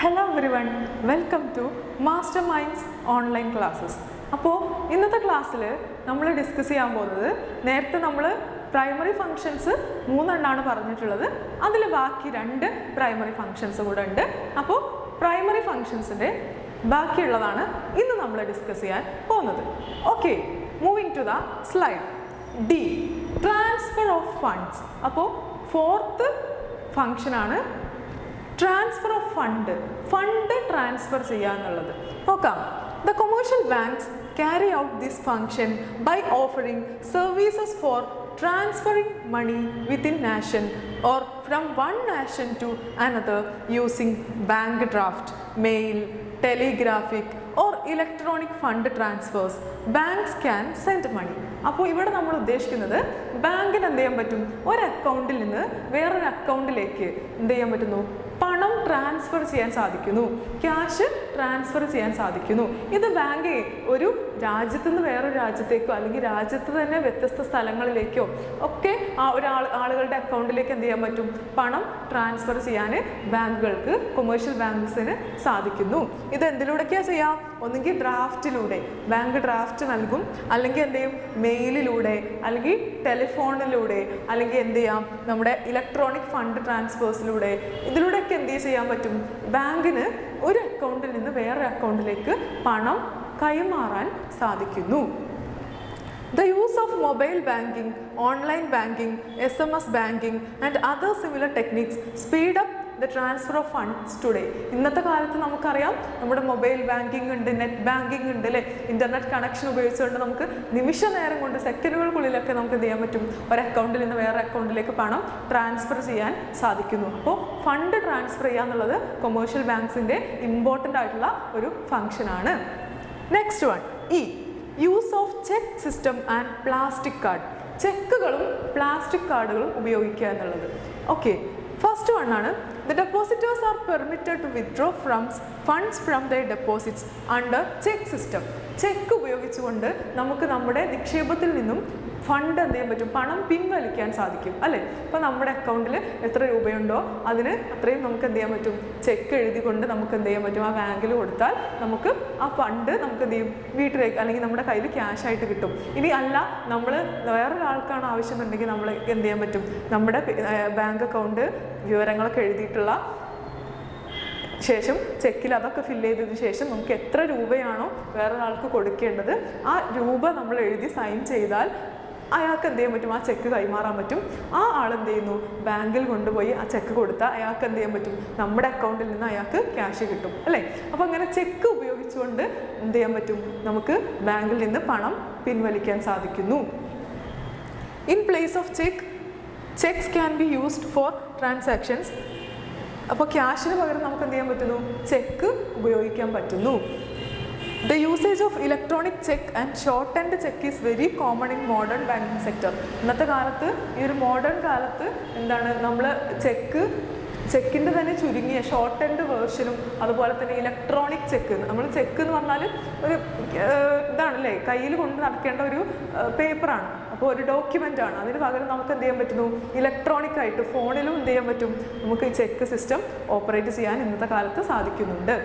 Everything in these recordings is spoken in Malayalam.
Hello everyone, welcome to Masterminds online classes. അപ്പോൾ ഇന്നത്തെ ക്ലാസ്സിൽ നമ്മൾ ഡിസ്കസ് ചെയ്യാൻ പോകുന്നത് നേരത്തെ നമ്മൾ പ്രൈമറി ഫങ്ഷൻസ് 3 എണ്ണമാണ് പറഞ്ഞിട്ടുള്ളത്. അതിൽ ബാക്കി 2 പ്രൈമറി ഫങ്ഷൻസ് കൂടെ ഉണ്ട്. അപ്പോൾ പ്രൈമറി ഫങ്ഷൻസിൻ്റെ ബാക്കിയുള്ളതാണ് ഇന്ന് നമ്മൾ ഡിസ്കസ് ചെയ്യാൻ പോകുന്നത്. Okay, moving to the slide. D, transfer of funds. അപ്പോൾ 4th ഫങ്ഷനാണ് ട്രാൻസ്ഫർ ഓഫ് ഫണ്ട് ട്രാൻസ്ഫർ ചെയ്യുക എന്നുള്ളത്. നോക്കാം. The commercial banks carry out this function by offering services for transferring money within nation or from one nation to another using bank draft, mail, telegraphic or electronic fund transfers. Banks can send money. അപ്പോൾ ഇവിടെ നമ്മൾ ഉദ്ദേശിക്കുന്നത് ബാങ്കിന് എന്ത് ചെയ്യാൻ പറ്റും, ഒരു അക്കൗണ്ടിൽ നിന്ന് വേറൊരു അക്കൗണ്ടിലേക്ക് എന്ത് ചെയ്യാൻ പറ്റുന്നു, പണം ട്രാൻസ്ഫർ ചെയ്യാൻ സാധിക്കുന്നു, ക്യാഷ് ട്രാൻസ്ഫർ ചെയ്യാൻ സാധിക്കുന്നു. ഇത് ബാങ്ക് ഒരു രാജ്യത്തു നിന്ന് വേറൊരു രാജ്യത്തേക്കോ അല്ലെങ്കിൽ രാജ്യത്ത് തന്നെ വ്യത്യസ്ത സ്ഥലങ്ങളിലേക്കോ ഒക്കെ ആളുകളുടെ അക്കൗണ്ടിലേക്ക് എന്ത് ചെയ്യാൻ പറ്റും, പണം ട്രാൻസ്ഫർ ചെയ്യാൻ ബാങ്കുകൾക്ക്, കൊമേഴ്ഷ്യൽ ബാങ്ക്സിന് സാധിക്കുന്നു. ഇത് എന്തിലൂടെയൊക്കെയാണ് ചെയ്യാം? ഒന്നുകിൽ ഡ്രാഫ്റ്റിലൂടെ, ബാങ്ക് ഡ്രാഫ്റ്റ് നൽകും, അല്ലെങ്കിൽ എന്ത് ചെയ്യും, മെയിലിലൂടെ, അല്ലെങ്കിൽ ടെലിഫോണിലൂടെ, അല്ലെങ്കിൽ എന്ത് ചെയ്യാം, നമ്മുടെ ഇലക്ട്രോണിക് ഫണ്ട് ട്രാൻസ്ഫേഴ്സിലൂടെ. ഇതിലൂടെയൊക്കെ എന്ത് ചെയ്യാൻ പറ്റും, ബാങ്കിന് ഒരു അക്കൗണ്ടിൽ നിന്ന് വേറൊരു അക്കൗണ്ടിലേക്ക് പണം കൈമാറാൻ സാധിക്കുന്നു. The use of mobile banking, online banking, SMS banking and other similar techniques speed up the transfer of funds today. ഇന്നത്തെ കാലത്ത് നമുക്കറിയാം, നമ്മുടെ മൊബൈൽ ബാങ്കിങ് ഉണ്ട്, നെറ്റ് ബാങ്കിങ് ഉണ്ട് അല്ലേ, ഇൻ്റർനെറ്റ് കണക്ഷൻ ഉപയോഗിച്ചുകൊണ്ട് നമുക്ക് നിമിഷ നേരം കൊണ്ട്, സെക്കൻഡുകൾക്കുള്ളിലൊക്കെ നമുക്ക് എന്ത് ചെയ്യാൻ പറ്റും, ഒരു അക്കൗണ്ടിൽ നിന്ന് വേറെ അക്കൗണ്ടിലേക്ക് പണം ട്രാൻസ്ഫർ ചെയ്യാൻ സാധിക്കുന്നു. അപ്പോൾ ഫണ്ട് ട്രാൻസ്ഫർ ചെയ്യുക എന്നുള്ളത് കൊമേഴ്ഷ്യൽ ബാങ്ക്സിൻ്റെ ഇമ്പോർട്ടൻ്റ് ആയിട്ടുള്ള ഒരു ഫങ്ഷനാണ്. Next one, E, use of cheque system and plastic card. ചെക്കുകളും പ്ലാസ്റ്റിക് കാർഡുകളും ഉപയോഗിക്കുക എന്നുള്ളത്. ഓക്കെ, ഫസ്റ്റ് വൺ ആണ്, the depositors are permitted to withdraw funds from their deposits under check system. Check ഉപയോഗിച്ചുകൊണ്ട് നമുക്ക് നമ്മുടെ നിക്ഷേപത്തിൽ നിന്നും ഫണ്ട് എന്ത് ചെയ്യാൻ പറ്റും, പണം പിൻവലിക്കാൻ സാധിക്കും അല്ലേ. ഇപ്പോൾ നമ്മുടെ അക്കൗണ്ടിൽ എത്ര രൂപയുണ്ടോ അതിന് അത്രയും നമുക്ക് എന്ത് ചെയ്യാൻ പറ്റും, ചെക്ക് എഴുതിക്കൊണ്ട് നമുക്ക് എന്ത് ചെയ്യാൻ പറ്റും, ആ ബാങ്കിൽ കൊടുത്താൽ നമുക്ക് ആ ഫണ്ട് നമുക്ക് എന്ത് ചെയ്യും, വീട്ടിലേക്ക് അല്ലെങ്കിൽ നമ്മുടെ കയ്യിൽ ക്യാഷ് ആയിട്ട് കിട്ടും. ഇനി അല്ല, നമ്മൾ വേറൊരാൾക്കാണ് ആവശ്യമുണ്ടെങ്കിൽ നമ്മൾ എന്ത് ചെയ്യാൻ പറ്റും, നമ്മുടെ ബാങ്ക് അക്കൗണ്ട് വിവരങ്ങളൊക്കെ എഴുതിയിട്ടുള്ള ശേഷം ചെക്കിൽ അതൊക്കെ ഫില്ല് ചെയ്തതിന് ശേഷം നമുക്ക് എത്ര രൂപയാണോ വേറൊരാൾക്ക് കൊടുക്കേണ്ടത് ആ രൂപ നമ്മൾ എഴുതി സൈൻ ചെയ്താൽ അയാൾക്ക് എന്ത് ചെയ്യാൻ പറ്റും, ആ ചെക്ക് കൈമാറാൻ പറ്റും. ആ ആൾ എന്ത് ചെയ്യുന്നു, ബാങ്കിൽ കൊണ്ടുപോയി ആ ചെക്ക് കൊടുത്താൽ അയാൾക്ക് എന്ത് ചെയ്യാൻ പറ്റും, നമ്മുടെ അക്കൗണ്ടിൽ നിന്ന് അയാൾക്ക് ക്യാഷ് കിട്ടും അല്ലേ. അപ്പോൾ അങ്ങനെ ചെക്ക് ഉപയോഗിച്ചുകൊണ്ട് എന്ത് ചെയ്യാൻ പറ്റും, നമുക്ക് ബാങ്കിൽ നിന്ന് പണം പിൻവലിക്കാൻ സാധിക്കുന്നു. In place of cheques can be used for transactions. അപ്പോൾ ക്യാഷിന് പകരം നമുക്ക് എന്ത് ചെയ്യാൻ പറ്റുന്നു, ചെക്ക് ഉപയോഗിക്കാൻ പറ്റുന്നു. The usage of electronic check and shortened check is very common in modern banking sector. ഇന്നത്തെ കാലത്ത്, ഈ ഒരു മോഡേൺ കാലത്ത് എന്താണ്, നമ്മൾ ചെക്കിൻ്റെ തന്നെ ചുരുങ്ങിയ ഷോർട്ടൻഡ് വേർഷനും അതുപോലെ തന്നെ ഇലക്ട്രോണിക് ചെക്ക്. നമ്മൾ ചെക്ക് എന്ന് പറഞ്ഞാൽ ഒരു ഇതാണല്ലേ, കയ്യിൽ കൊണ്ട് നടക്കേണ്ട ഒരു പേപ്പറാണ്, അപ്പോൾ ഒരു ഡോക്യുമെൻ്റ് ആണ്. അതിന് പകരം നമുക്ക് എന്ത് ചെയ്യാൻ പറ്റുന്നു, ഇലക്ട്രോണിക് ആയിട്ട് ഫോണിലും എന്ത് ചെയ്യാൻ പറ്റും, നമുക്ക് ഈ ചെക്ക് സിസ്റ്റം ഓപ്പറേറ്റ് ചെയ്യാൻ ഇന്നത്തെ കാലത്ത് സാധിക്കുന്നുണ്ട്.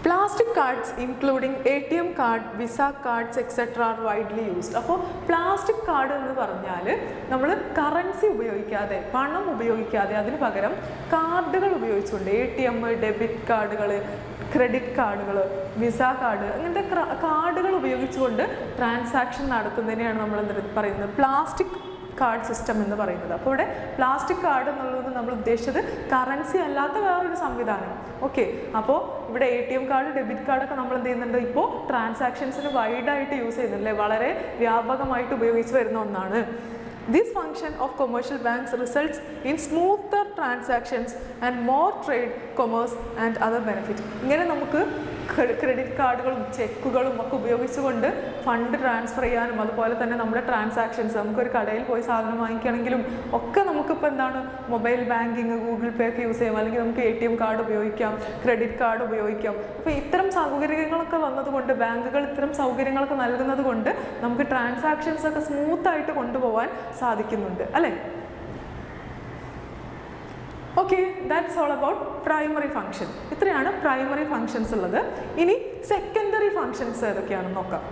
Plastic cards including ATM card, visa cards etcetera are widely used. അപ്പോൾ പ്ലാസ്റ്റിക് കാർഡ് എന്ന് പറഞ്ഞാൽ നമ്മൾ കറൻസി ഉപയോഗിക്കാതെ, പണം ഉപയോഗിക്കാതെ, അതിന് പകരം കാർഡുകൾ ഉപയോഗിച്ചുകൊണ്ട്, ATM, ഡെബിറ്റ് കാർഡുകൾ, ക്രെഡിറ്റ് കാർഡുകൾ, വിസ കാർഡ്, അങ്ങനത്തെ കാർഡുകൾ ഉപയോഗിച്ചുകൊണ്ട് ട്രാൻസാക്ഷൻ നടത്തുന്നതിനെയാണ് നമ്മൾ എന്ത് പറയുന്നത്, പ്ലാസ്റ്റിക് കാർഡ് സിസ്റ്റം എന്ന് പറയുന്നത്. അപ്പോൾ ഇവിടെ പ്ലാസ്റ്റിക് കാർഡ് എന്നുള്ളത് നമ്മൾ ഉദ്ദേശിച്ചത് കറൻസി അല്ലാത്ത വേറൊരു സംവിധാനം. ഓക്കെ, അപ്പോൾ ഇവിടെ ATM കാർഡ്, ഡെബിറ്റ് കാർഡൊക്കെ നമ്മൾ എന്ത് ചെയ്യുന്നുണ്ട്, ഇപ്പോൾ ട്രാൻസാക്ഷൻസിന് വൈഡായിട്ട് യൂസ് ചെയ്യുന്നുണ്ട്, വളരെ വ്യാപകമായിട്ട് ഉപയോഗിച്ച് വരുന്ന ഒന്നാണ്. This function of commercial banks results in smoother transactions and more trade, commerce and other benefits. ഇങ്ങനെ നമുക്ക് ക്രെഡിറ്റ് കാർഡുകളും ചെക്കുകളും ഒക്കെ ഉപയോഗിച്ചുകൊണ്ട് ഫണ്ട് ട്രാൻസ്ഫർ ചെയ്യാനും അതുപോലെ തന്നെ നമ്മുടെ ട്രാൻസാക്ഷൻസ്, നമുക്കൊരു കടയിൽ പോയി സാധനം വാങ്ങിക്കുകയാണെങ്കിലും ഒക്കെ നമുക്കിപ്പോൾ എന്താണ്, മൊബൈൽ ബാങ്കിങ്, ഗൂഗിൾ പേ ഒക്കെ യൂസ് ചെയ്യാം, അല്ലെങ്കിൽ നമുക്ക് ATM കാർഡ് ഉപയോഗിക്കാം, ക്രെഡിറ്റ് കാർഡ് ഉപയോഗിക്കാം. അപ്പോൾ ഇത്തരം സൗകര്യങ്ങളൊക്കെ വന്നതുകൊണ്ട്, ബാങ്കുകൾ ഇത്തരം സൗകര്യങ്ങളൊക്കെ നൽകുന്നത് കൊണ്ട് നമുക്ക് ട്രാൻസാക്ഷൻസ് ഒക്കെ സ്മൂത്തായിട്ട് കൊണ്ടുപോകാൻ സാധിക്കുന്നുണ്ട് അല്ലേ. Okay, that's all about primary function. ഇത്രയാണ് പ്രൈമറി ഫങ്ഷൻസ് ഉള്ളത്. ഇനി സെക്കൻഡറി ഫങ്ഷൻസ് ഏതൊക്കെയാണെന്ന് നോക്കാം.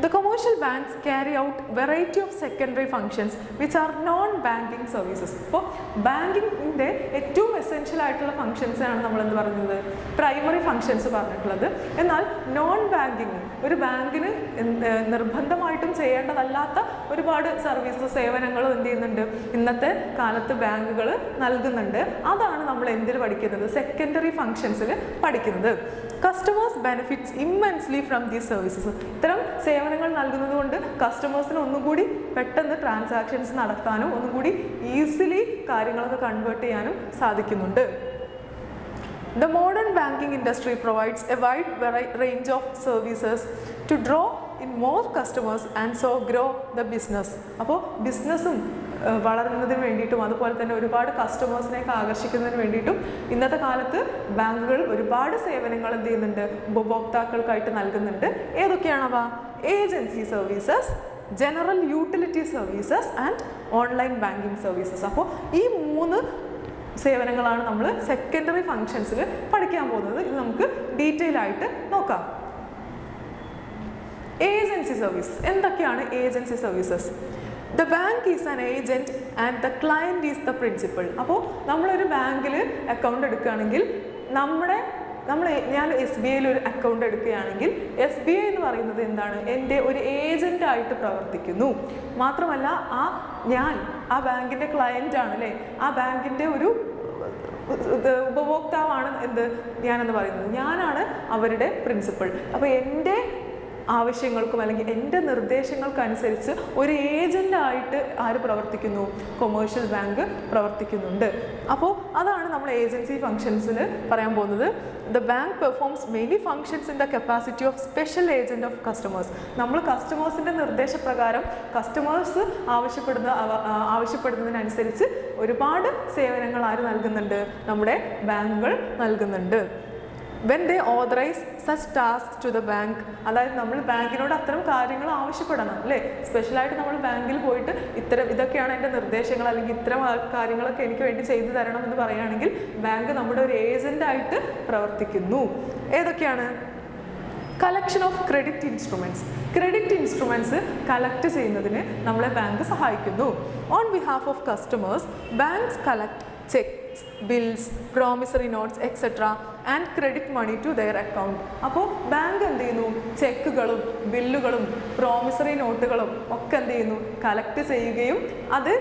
The commercial banks carry out variety of secondary functions which are non-banking services. അപ്പോൾ ബാങ്കിങ്ങിൻ്റെ ഏറ്റവും എസെൻഷ്യൽ ആയിട്ടുള്ള ഫങ്ഷൻസ് ആണ് നമ്മൾ എന്ത് പറയുന്നത്, പ്രൈമറി ഫങ്ഷൻസ് പറഞ്ഞിട്ടുള്ളത്. എന്നാൽ നോൺ ബാങ്കിങ്, ഒരു ബാങ്കിന് നിർബന്ധമായിട്ടും ചെയ്യേണ്ടതല്ലാത്ത ഒരുപാട് സർവീസ് സേവനങ്ങളും എന്ത് ചെയ്യുന്നുണ്ട്, ഇന്നത്തെ കാലത്ത് ബാങ്കുകൾ നൽകുന്നുണ്ട്. അതാണ് നമ്മൾ എന്തിൽ പഠിക്കുന്നത്, സെക്കൻഡറി ഫങ്ഷൻസിൽ പഠിക്കുന്നത്. Customers benefits immensely from these services. ഇത്തരം സേവനങ്ങൾ നൽകുന്നത് കൊണ്ട് കസ്റ്റമേഴ്സിന് ഒന്നുകൂടി പെട്ടെന്ന് ട്രാൻസാക്ഷൻസ് നടത്താനും ഒന്നുകൂടി ഈസിലി കാര്യങ്ങളൊക്കെ കൺവേർട്ട് ചെയ്യാനും സാധിക്കുന്നുണ്ട്. The modern banking industry provides a wide range of services to draw in more customers and so grow the business. അപ്പോൾ ബിസിനസ്സും വളരുന്നതിന് വേണ്ടിയിട്ടും അതുപോലെ തന്നെ ഒരുപാട് കസ്റ്റമേഴ്സിനെയൊക്കെ ആകർഷിക്കുന്നതിന് വേണ്ടിയിട്ടും ഇന്നത്തെ കാലത്ത് ബാങ്കുകൾ ഒരുപാട് സേവനങ്ങൾ എന്ത് ചെയ്യുന്നുണ്ട്, ഉപഭോക്താക്കൾക്കായിട്ട് നൽകുന്നുണ്ട്. ഏതൊക്കെയാണവ? Agency services, general utility services and online banking services. അപ്പോൾ ഈ 3 സേവനങ്ങളാണ് നമ്മൾ സെക്കൻഡറി ഫങ്ഷൻസിൽ പഠിക്കാൻ പോകുന്നത്. ഇത് നമുക്ക് ഡീറ്റെയിൽ ആയിട്ട് നോക്കാം. ഏജൻസി സർവീസ് എന്തൊക്കെയാണ്? Agency services, the bank is an agent and the client is the principal. അപ്പോൾ നമ്മളൊരു ബാങ്കിൽ അക്കൗണ്ട് എടുക്കുകയാണെങ്കിൽ ഞാൻ SBIയിൽ ഒരു അക്കൗണ്ട് എടുക്കുകയാണെങ്കിൽ SBI എന്ന് പറയുന്നത് എന്താണ്, എൻ്റെ ഒരു ഏജൻ്റായിട്ട് പ്രവർത്തിക്കുന്നു. മാത്രമല്ല ഞാൻ ആ ബാങ്കിൻ്റെ ക്ലയൻ്റ് ആണ് അല്ലേ, ആ ബാങ്കിൻ്റെ ഒരു ഉപഭോക്താവാണ് ഞാനെന്ന് പറയുന്നത്. ഞാനാണ് അവരുടെ പ്രിൻസിപ്പൽ. അപ്പോൾ എൻ്റെ ആവശ്യങ്ങൾക്കും അല്ലെങ്കിൽ എൻ്റെ നിർദ്ദേശങ്ങൾക്കനുസരിച്ച് ഒരു ഏജൻ്റായിട്ട് ആര് പ്രവർത്തിക്കുന്നു, കൊമേഴ്ഷ്യൽ ബാങ്ക് പ്രവർത്തിക്കുന്നുണ്ട്. അപ്പോൾ അതാണ് നമ്മൾ ഏജൻസി ഫങ്ഷൻസിൽ പറയാൻ പോകുന്നത്. The bank performs many functions in the capacity of special agent of customers. നമ്മൾ കസ്റ്റമേഴ്സിൻ്റെ നിർദ്ദേശപ്രകാരം കസ്റ്റമേഴ്സ് ആവശ്യപ്പെടുന്നതിനനുസരിച്ച് ഒരുപാട് സേവനങ്ങൾ ആര് നൽകുന്നുണ്ട്, നമ്മുടെ ബാങ്കുകൾ നൽകുന്നുണ്ട്. When they authorise such task to the bank, അതായത് നമ്മൾ ബാങ്കിനോട് അത്തരം കാര്യങ്ങൾ ആവശ്യപ്പെടണം അല്ലേ. സ്പെഷ്യലായിട്ട് നമ്മൾ ബാങ്കിൽ പോയിട്ട് ഇതൊക്കെയാണ് എൻ്റെ നിർദ്ദേശങ്ങൾ അല്ലെങ്കിൽ ഇത്തരം കാര്യങ്ങളൊക്കെ എനിക്ക് വേണ്ടി ചെയ്തു തരണം എന്ന് പറയുകയാണെങ്കിൽ ബാങ്ക് നമ്മുടെ ഒരു ഏജൻ്റായിട്ട് പ്രവർത്തിക്കുന്നു. ഏതൊക്കെയാണ്? Collection of credit instruments. Credit instruments collect ചെയ്യുന്നതിന് നമ്മളെ ബാങ്ക് സഹായിക്കുന്നു. On behalf of customers banks collect cheques, bills, promissory notes etcetera and credit money to their account. അപ്പോൾ ബാങ്ക് എന്ത് ചെയ്യുന്നു, ചെക്കുകളും ബില്ലുകളും പ്രോമിസറി നോട്ടുകളും ഒക്കെ എന്ത് ചെയ്യുന്നു, കളക്ട് ചെയ്യുകയും അത്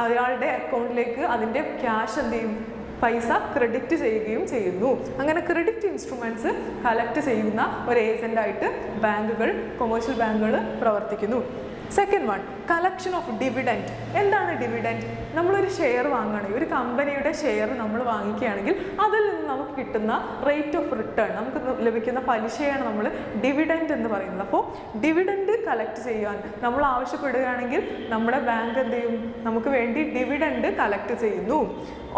അയാളുടെ അക്കൗണ്ടിലേക്ക് അതിൻ്റെ ക്യാഷ് എന്ത് ചെയ്യും, പൈസ ക്രെഡിറ്റ് ചെയ്യുകയും ചെയ്യുന്നു. അങ്ങനെ ക്രെഡിറ്റ് ഇൻസ്ട്രുമെൻറ്റ്സ് കളക്ട് ചെയ്യുന്ന ഒരു ഏജൻ്റായിട്ട് ബാങ്കുകൾ, കൊമേഴ്ഷ്യൽ ബാങ്കുകൾ പ്രവർത്തിക്കുന്നു. Second one, collection of dividend. എന്താണ് ഡിവിഡൻറ്റ്? നമ്മളൊരു ഷെയർ വാങ്ങുകയാണെങ്കിൽ, ഒരു കമ്പനിയുടെ ഷെയർ നമ്മൾ വാങ്ങിക്കുകയാണെങ്കിൽ അതിൽ നിന്ന് നമുക്ക് കിട്ടുന്ന റേറ്റ് ഓഫ് റിട്ടേൺ, നമുക്ക് ലഭിക്കുന്ന പലിശയാണ് നമ്മൾ ഡിവിഡൻറ്റ് എന്ന് പറയുന്നത്. അപ്പോൾ ഡിവിഡൻറ്റ് കളക്ട് ചെയ്യാൻ നമ്മൾ ആവശ്യപ്പെടുകയാണെങ്കിൽ നമ്മുടെ ബാങ്ക് എന്ത് ചെയ്യും, നമുക്ക് വേണ്ടി ഡിവിഡൻറ്റ് കളക്ട് ചെയ്യുന്നു.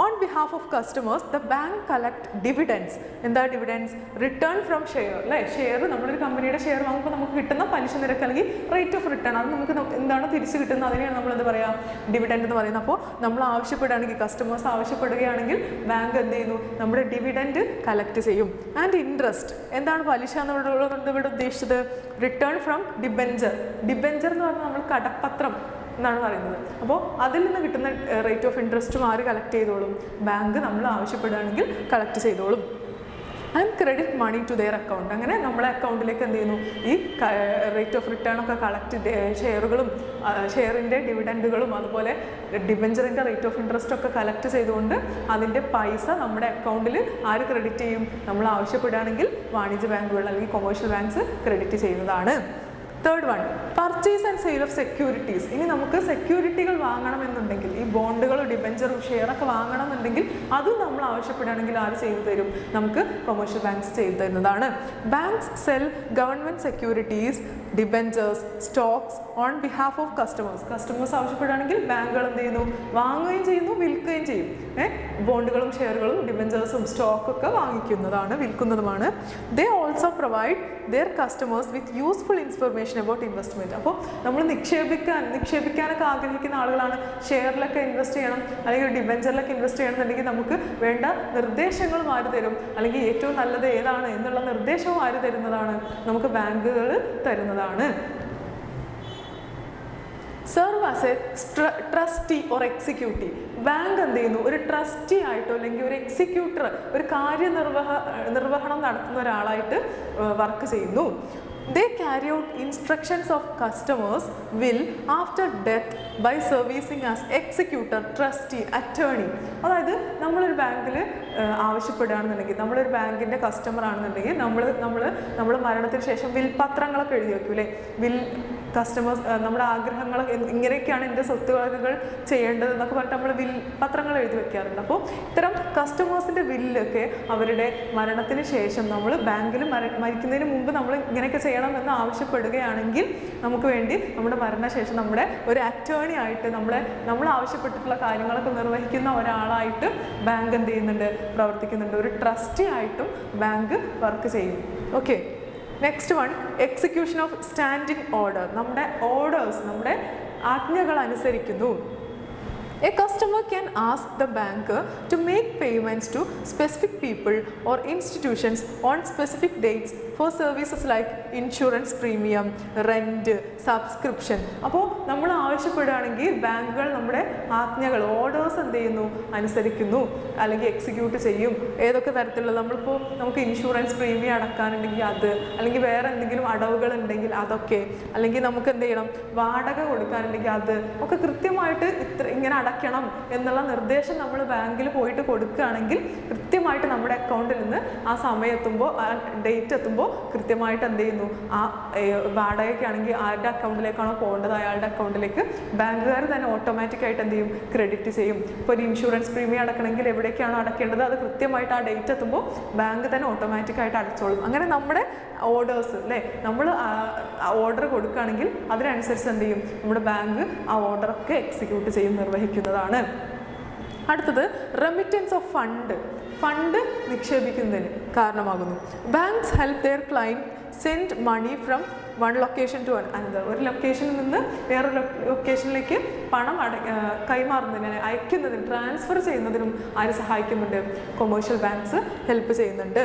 On behalf of customers the bank collect dividends. എന്താ ഡിവിഡൻസ്? റിട്ടേൺ ഫ്രം ഷെയർ അല്ലേ. ഷെയർ, നമ്മളൊരു കമ്പനിയുടെ ഷെയർ വാങ്ങുമ്പോൾ നമുക്ക് കിട്ടുന്ന പലിശ നിരക്ക് അല്ലെങ്കിൽ റേറ്റ് ഓഫ് റിട്ടേൺ, അത് നമുക്ക് എന്താണ് തിരിച്ച് കിട്ടുന്നത്, അതിനെയാണ് നമ്മൾ എന്താ പറയുക, ഡിവിഡൻറ്റ് എന്ന് പറയുന്നത്. അപ്പോൾ നമ്മൾ ആവശ്യപ്പെടുകയാണെങ്കിൽ, കസ്റ്റമേഴ്സ് ആവശ്യപ്പെടുകയാണെങ്കിൽ ബാങ്ക് എന്ത് ചെയ്യുന്നു, നമ്മുടെ ഡിവിഡൻറ്റ് കളക്ട് ചെയ്യും. And interest. എന്താണ് പലിശ എന്നുള്ളത് ഇവിടെ ഉദ്ദേശിച്ചത്? Return from debenture. ഡിബെഞ്ചർ എന്ന് പറഞ്ഞാൽ നമ്മൾ കടപ്പത്രം എന്നാണ് പറയുന്നത്. അപ്പോൾ അതിൽ നിന്ന് കിട്ടുന്ന റേറ്റ് ഓഫ് ഇൻട്രസ്റ്റും ആര് കളക്ട് ചെയ്തോളും, ബാങ്ക് നമ്മൾ ആവശ്യപ്പെടുകയാണെങ്കിൽ കളക്ട് ചെയ്തോളും. And credit money to their account. അങ്ങനെ നമ്മളെ അക്കൗണ്ടിലേക്ക് എന്ത് ചെയ്യുന്നു, ഈ റേറ്റ് ഓഫ് റിട്ടേൺ ഒക്കെ കളക്ട്, ഷെയറുകളും ഷെയറിൻ്റെ ഡിവിഡൻറ്റുകളും അതുപോലെ ഡിബെഞ്ചറിൻ്റെ റേറ്റ് ഓഫ് ഇൻട്രസ്റ്റ് ഒക്കെ കളക്ട് ചെയ്തുകൊണ്ട് അതിൻ്റെ പൈസ നമ്മുടെ അക്കൗണ്ടിൽ ആര് ക്രെഡിറ്റ് ചെയ്യും, നമ്മൾ ആവശ്യപ്പെടുകയാണെങ്കിൽ വാണിജ്യ ബാങ്കുകൾ അല്ലെങ്കിൽ കൊമേഴ്ഷ്യൽ ബാങ്ക്സ് ക്രെഡിറ്റ് ചെയ്യുന്നതാണ്. Third one, purchase and sale of securities. ഇനി നമുക്ക് സെക്യൂരിറ്റികൾ വാങ്ങണമെന്നുണ്ടെങ്കിൽ, ഈ ബോണ്ടുകളും ഡിബെഞ്ചറും ഷെയറൊക്കെ വാങ്ങണമെന്നുണ്ടെങ്കിൽ അതും നമ്മൾ ആവശ്യപ്പെടുകയാണെങ്കിൽ ആര് ചെയ്തു തരും, നമുക്ക് കൊമേഴ്ഷ്യൽ ബാങ്ക്സ് ചെയ്തു തരുന്നതാണ്. Banks sell government securities, debentures, stocks on behalf of customers. Customers ആവശ്യപ്പെടുകയാണെങ്കിൽ ബാങ്കുകൾ എന്ത് ചെയ്യുന്നു? വാങ്ങുകയും ചെയ്യുന്നു, വിൽക്കുകയും ചെയ്യും. ബോണ്ടുകളും ഷെയറുകളും ഡിബെഞ്ചേഴ്സും സ്റ്റോക്കൊക്കെ വാങ്ങിക്കുന്നതാണ്, വിൽക്കുന്നതുമാണ്. They also provide their customers with useful information about investment. അപ്പോൾ നമ്മൾ നിക്ഷേപിക്കാനൊക്കെ ആഗ്രഹിക്കുന്ന ആളുകളാണ്. ഷെയറിലൊക്കെ ഇൻവെസ്റ്റ് ചെയ്യണം അല്ലെങ്കിൽ ഡിബെഞ്ചറിലൊക്കെ ഇൻവെസ്റ്റ് ചെയ്യണം എന്നുണ്ടെങ്കിൽ നമുക്ക് വേണ്ട നിർദ്ദേശങ്ങളും ആര് തരും, അല്ലെങ്കിൽ ഏറ്റവും നല്ലത് ഏതാണ് എന്നുള്ള നിർദ്ദേശവും ആര് തരുന്നതാണ്? നമുക്ക് ബാങ്കുകൾ തരുന്നതാണ്. Serve as A trustee or executive. Bank എന്ത് ചെയ്യുന്നു? ഒരു ട്രസ്റ്റി ആയിട്ടോ അല്ലെങ്കിൽ ഒരു എക്സിക്യൂട്ടർ, ഒരു നിർവഹണം നടത്തുന്ന ഒരാളായിട്ട് വർക്ക് ചെയ്യുന്നു. They carry out instructions of customers' will after death by servicing as executor, trustee, attorney. അതായത് നമ്മളൊരു ബാങ്കിൽ ആവശ്യപ്പെടുകയാണെന്നുണ്ടെങ്കിൽ, നമ്മളൊരു ബാങ്കിൻ്റെ കസ്റ്റമർ ആണെന്നുണ്ടെങ്കിൽ നമ്മൾ മരണത്തിന് ശേഷം വിൽ പത്രങ്ങളൊക്കെ എഴുതി വയ്ക്കും അല്ലേ? വിൽ കസ്റ്റമേഴ്സ് നമ്മുടെ ആഗ്രഹങ്ങൾ ഇങ്ങനെയൊക്കെയാണ് എൻ്റെ സ്വത്തുവകകൾ ചെയ്യേണ്ടത് എന്നൊക്കെ പറഞ്ഞിട്ട് നമ്മൾ വിൽ പത്രങ്ങൾ എഴുതി വെക്കാറുണ്ട്. അപ്പോൾ ഇത്തരം കസ്റ്റമേഴ്സിൻ്റെ വില്ലൊക്കെ അവരുടെ മരണത്തിന് ശേഷം നമ്മൾ ബാങ്കിൽ മരിക്കുന്നതിന് മുമ്പ് നമ്മൾ ഇങ്ങനെയൊക്കെ ചെയ്യണം എന്ന് ആവശ്യപ്പെടുകയാണെങ്കിൽ നമുക്ക് വേണ്ടി നമ്മുടെ മരണശേഷം നമ്മുടെ ഒരു അറ്റേർണി ആയിട്ട് നമ്മൾ ആവശ്യപ്പെട്ടിട്ടുള്ള കാര്യങ്ങളൊക്കെ നിർവഹിക്കുന്ന ഒരാളായിട്ട് ബാങ്ക് എന്ത് ചെയ്യുന്നുണ്ട്? പ്രവർത്തിക്കുന്നുണ്ട്. ഒരു ട്രസ്റ്റി ആയിട്ടും ബാങ്ക് വർക്ക് ചെയ്യും. Okay, next one, execution of standing order. നമ്മുടെ ഓർഡേഴ്സ്, നമ്മുടെ ആജ്ഞകൾ അനുസരിക്കുന്നു. A customer can ask the banker to make payments to specific people or institutions on specific dates for services like insurance premium, rent, subscription. അപ്പോൾ നമ്മൾ ആവശ്യപ്പെടുകയാണെങ്കിൽ ബാങ്കുകൾ നമ്മുടെ ആജ്ഞകൾ, ഓർഡേഴ്സ് എന്ത് ചെയ്യുന്നു? അനുസരിക്കുന്നു അല്ലെങ്കിൽ എക്സിക്യൂട്ട് ചെയ്യും. ഏതൊക്കെ തരത്തിലുള്ള, നമുക്ക് ഇൻഷുറൻസ് പ്രീമിയം അടക്കാനുണ്ടെങ്കിൽ അത്, അല്ലെങ്കിൽ വേറെ എന്തെങ്കിലും അടവുകൾ ഉണ്ടെങ്കിൽ അതൊക്കെ, അല്ലെങ്കിൽ നമുക്ക് എന്ത് ചെയ്യണം? വാടക കൊടുക്കാനുണ്ടെങ്കിൽ അത് ഒക്കെ കൃത്യമായിട്ട് ഇങ്ങനെ അടയ്ക്കണം എന്നുള്ള നിർദ്ദേശം നമ്മൾ ബാങ്കിൽ പോയിട്ട് കൊടുക്കുകയാണെങ്കിൽ കൃത്യമായിട്ട് നമ്മുടെ അക്കൗണ്ടിൽ നിന്ന് ആ സമയം എത്തുമ്പോൾ, ആ ഡേറ്റ് എത്തുമ്പോൾ കൃത്യമായിട്ട് എന്ത് ചെയ്യുന്നു? ആ വാടകയ്ക്കാണെങ്കിൽ ആരുടെ അക്കൗണ്ടിലേക്കാണോ പോകേണ്ടത് അയാളുടെ അക്കൗണ്ടിലേക്ക് ബാങ്കുകാർ തന്നെ ഓട്ടോമാറ്റിക്കായിട്ട് എന്ത് ചെയ്യും? ക്രെഡിറ്റ് ചെയ്യും. ഇപ്പോൾ ഒരു ഇൻഷുറൻസ് പ്രീമിയം അടക്കണമെങ്കിൽ എവിടേക്കാണോ അടക്കേണ്ടത് അത് കൃത്യമായിട്ട് ആ ഡേറ്റ് എത്തുമ്പോൾ ബാങ്ക് തന്നെ ഓട്ടോമാറ്റിക്കായിട്ട് അടച്ചോളും. അങ്ങനെ നമ്മുടെ ഓർഡേഴ്സ് അല്ലേ, നമ്മൾ ഓർഡർ കൊടുക്കുകയാണെങ്കിൽ അതിനനുസരിച്ച് എന്ത് ചെയ്യും? നമ്മുടെ ബാങ്ക് ആ ഓർഡറൊക്കെ എക്സിക്യൂട്ട് ചെയ്യും, നിർവഹിക്കുന്നതാണ്. അടുത്തത് റെമിറ്റൻസ് ഓഫ് ഫണ്ട് നിക്ഷേപിക്കുന്നതിന് കാരണമാകുന്നു. Banks help their client send money from one location to another. ഒരു ലൊക്കേഷനിൽ നിന്ന് വേറൊരു ലൊക്കേഷനിലേക്ക് പണം കൈമാറുന്നതിന്, അയക്കുന്നതിന്, ട്രാൻസ്ഫർ ചെയ്യുന്നതിനും ആര് സഹായിക്കുന്നുണ്ട്? കൊമേഴ്ഷ്യൽ ബാങ്ക്സ് ഹെൽപ്പ് ചെയ്യുന്നുണ്ട്.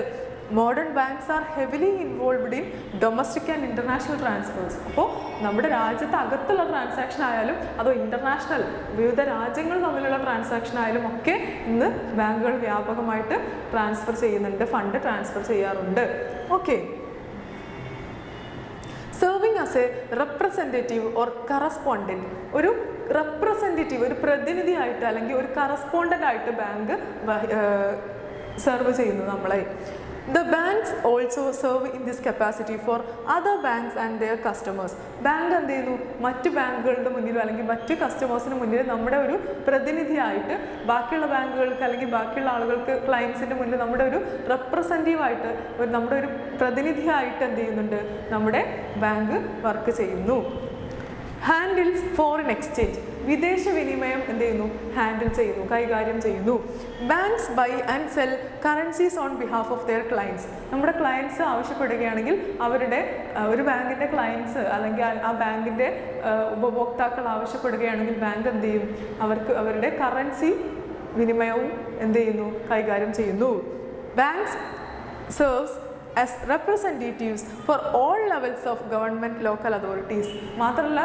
Modern banks are heavily involved in domestic and international transfers. അപ്പോൾ നമ്മുടെ രാജ്യത്ത് അകത്തുള്ള ട്രാൻസാക്ഷൻ ആയാലും അതോ ഇൻ്റർനാഷണൽ വിവിധ രാജ്യങ്ങൾ തമ്മിലുള്ള ട്രാൻസാക്ഷൻ ആയാലും ഒക്കെ ഇന്ന് ബാങ്കുകൾ വ്യാപകമായിട്ട് ട്രാൻസ്ഫർ ചെയ്യുന്നുണ്ട്, ഫണ്ട് ട്രാൻസ്ഫർ ചെയ്യാറുണ്ട്. Okay, serving as A representative or correspondent. ഒരു റെപ്രസെൻറ്റേറ്റീവ്, ഒരു പ്രതിനിധിയായിട്ട് അല്ലെങ്കിൽ ഒരു കറസ്പോണ്ടൻ്റ് ആയിട്ട് ബാങ്ക് സെർവ് ചെയ്യുന്നു നമ്മളെ. The banks also serve in this capacity for other banks and their customers. Bank എന്ത് ചെയ്യുന്നു? മറ്റ് ബാങ്കുകളുടെ മുന്നിലോ അല്ലെങ്കിൽ മറ്റ് കസ്റ്റമേഴ്സിന് മുന്നിൽ നമ്മുടെ ഒരു പ്രതിനിധിയായിട്ട് ബാക്കിയുള്ള ബാങ്കുകൾക്ക് അല്ലെങ്കിൽ ബാക്കിയുള്ള ആളുകൾക്ക്, ക്ലയൻസിൻ്റെ മുന്നിൽ നമ്മുടെ ഒരു റെപ്രസെൻറ്റീവായിട്ട്, നമ്മുടെ ഒരു പ്രതിനിധിയായിട്ട് എന്ത് ചെയ്യുന്നുണ്ട്? നമ്മുടെ ബാങ്ക് വർക്ക് ചെയ്യുന്നു. Handles foreign exchange. വിദേശ വിനിമയം എന്ത് ചെയ്യുന്നു? ഹാൻഡിൽ ചെയ്യുന്നു, കൈകാര്യം ചെയ്യുന്നു. Banks buy and sell currencies on behalf of their clients. നമ്മുടെ ക്ലയൻസ് ആവശ്യപ്പെടുകയാണെങ്കിൽ അവരുടെ ഒരു ബാങ്കിൻ്റെ ക്ലയൻസ് അല്ലെങ്കിൽ ആ ബാങ്കിൻ്റെ ഉപഭോക്താക്കൾ ആവശ്യപ്പെടുകയാണെങ്കിൽ ബാങ്ക് എന്ത് ചെയ്യും? അവർക്ക് അവരുടെ കറൻസി വിനിമയവും എന്ത് ചെയ്യുന്നു? കൈകാര്യം ചെയ്യുന്നു. Banks serves as representatives for all levels of government, local authorities. മാത്രമല്ല,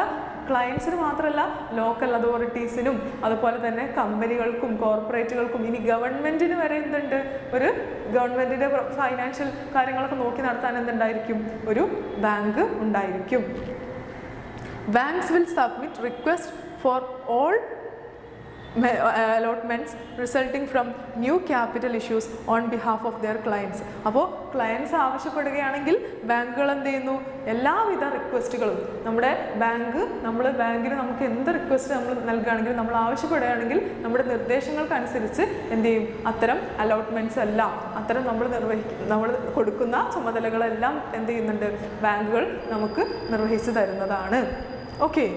ക്ലയൻസിന് മാത്രമല്ല, ലോക്കൽ അതോറിറ്റീസിനും അതുപോലെ തന്നെ കമ്പനികൾക്കും കോർപ്പറേറ്റുകൾക്കും, ഇനി ഗവൺമെൻറ്റിന് വരെ എന്തുണ്ട്? ഒരു ഗവൺമെൻറ്റിൻ്റെ ഫൈനാൻഷ്യൽ കാര്യങ്ങളൊക്കെ നോക്കി നടത്താൻ എന്തുണ്ടായിരിക്കും? ഒരു ബാങ്ക് ഉണ്ടായിരിക്കും. Banks will submit request for all allotments resulting from new capital issues on behalf of their clients. അപ്പോൾ ക്ലയൻസ് ആവശ്യപ്പെടുകയാണെങ്കിൽ ബാങ്കുകൾ എന്ത് ചെയ്യുന്നു, എല്ലാവിധ റിക്വസ്റ്റുകളും നമ്മുടെ ബാങ്കിന് നമുക്ക് എന്ത് റിക്വസ്റ്റ് നമ്മൾ നൽകുകയാണെങ്കിലും നമ്മൾ ആവശ്യപ്പെടുകയാണെങ്കിൽ നമ്മുടെ നിർദ്ദേശങ്ങൾക്കനുസരിച്ച് എന്ത് ചെയ്യും, അത്തരം അലോട്ട്മെൻറ്റ്സ് എല്ലാം അത്തരം നമ്മൾ കൊടുക്കുന്ന ചുമതലകളെല്ലാം എന്ത് ചെയ്യുന്നുണ്ട്, ബാങ്കുകൾ നമുക്ക് നിർവഹിച്ചു തരുന്നതാണ്. ഓക്കെ,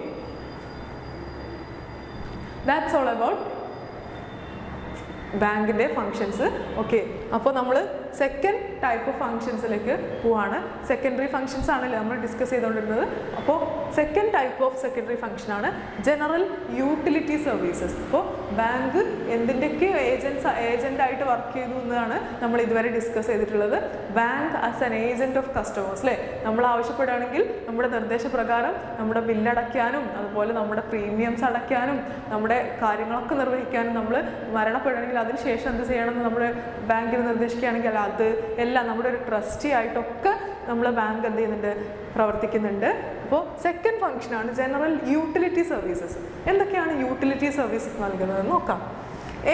that's all about ബാങ്കിൻ്റെ ഫങ്ഷൻസ്. ഓക്കെ, അപ്പോൾ നമ്മൾ സെക്കൻഡ് ടൈപ്പ് ഓഫ് ഫങ്ഷൻസിലേക്ക് പോവാണ്. സെക്കൻഡറി ഫങ്ഷൻസ് ആണല്ലോ നമ്മൾ ഡിസ്കസ് ചെയ്തുകൊണ്ടിരുന്നത്. അപ്പോൾ സെക്കൻഡ് ടൈപ്പ് ഓഫ് സെക്കൻഡറി ഫങ്ഷനാണ് ജനറൽ യൂട്ടിലിറ്റി സർവീസസ്. അപ്പോൾ ബാങ്ക് എന്തിൻ്റെയൊക്കെ ഏജൻ്റായിട്ട് വർക്ക് ചെയ്യുന്നു എന്നതാണ് നമ്മൾ ഇതുവരെ ഡിസ്കസ് ചെയ്തിട്ടുള്ളത്. Bank as an agent of customers അല്ലേ, നമ്മൾ ആവശ്യപ്പെടുകയാണെങ്കിൽ നമ്മുടെ നിർദ്ദേശപ്രകാരം നമ്മുടെ ബില്ലടയ്ക്കാനും അതുപോലെ നമ്മുടെ പ്രീമിയംസ് അടയ്ക്കാനും നമ്മുടെ കാര്യങ്ങളൊക്കെ നിർവഹിക്കാനും, നമ്മൾ മരണപ്പെടുകയാണെങ്കിൽ അതിനുശേഷം എന്ത് ചെയ്യണമെന്ന് നമ്മൾ ബാങ്കിന് നിർദ്ദേശിക്കുകയാണെങ്കിൽ അത് എല്ലാം നമ്മുടെ ഒരു ട്രസ്റ്റി ആയിട്ടൊക്കെ നമ്മൾ ബാങ്ക് എന്ത് ചെയ്യുന്നുണ്ട്, പ്രവർത്തിക്കുന്നുണ്ട്. അപ്പോൾ സെക്കൻഡ് ഫംഗ്ഷനാണ് ജനറൽ യൂട്ടിലിറ്റി സർവീസസ്. എന്തൊക്കെയാണ് യൂട്ടിലിറ്റി സർവീസസ് നൽകുന്നത് നോക്കാം.